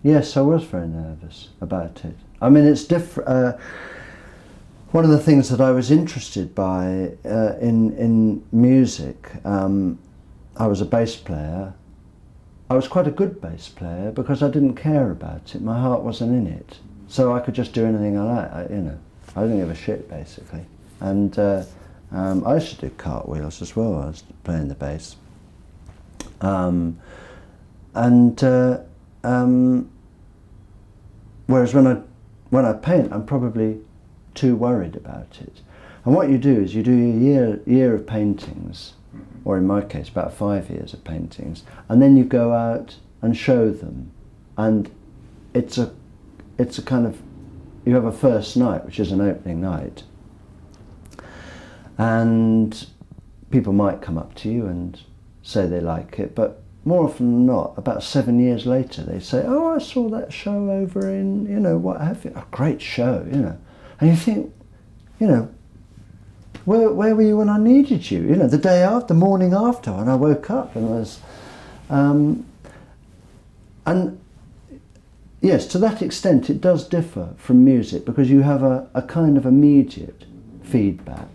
Yes, I was very nervous about it. I mean, it's different. One of the things that I was interested by in music, I was a bass player. I was quite a good bass player because I didn't care about it. My heart wasn't in it, so I could just do anything I like. I didn't give a shit basically. And I used to do cartwheels as well. I was playing the bass. Whereas when I paint, I'm probably too worried about it. And what you do is you do a year of paintings, or in my case about 5 years of paintings, and then you go out and show them. And it's a kind of, you have a first night, which is an opening night, and people might come up to you and say they like it, but more often than not, about 7 years later, they say, "Oh, I saw that show over in, what have you, a great show, And you think, where were you when I needed you? The day after, the morning after, when I woke up and was, and yes, to that extent, it does differ from music because you have a kind of immediate feedback.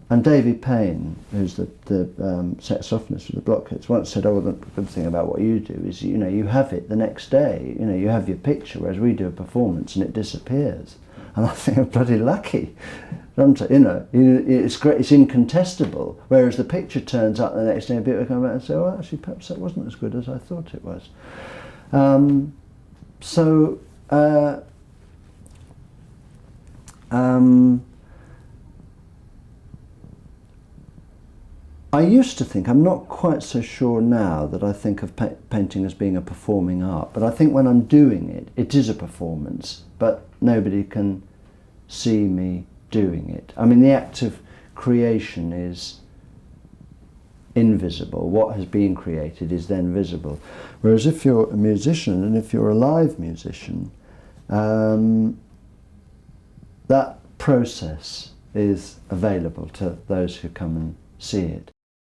And Davy Payne, who's the saxophonist for the Blockheads, once said, "Oh, the good thing about what you do is, you have it the next day. You have your picture, whereas we do a performance and it disappears." And I think I'm bloody lucky. It's great, it's incontestable. Whereas the picture turns up the next day, and people come back and say, "Oh, actually, perhaps that wasn't as good as I thought it was." I used to think, I'm not quite so sure now that I think of painting as being a performing art, but I think when I'm doing it, it is a performance, but nobody can see me doing it. I mean, the act of creation is invisible. What has been created is then visible. Whereas if you're a musician, and if you're a live musician, that process is available to those who come and see it.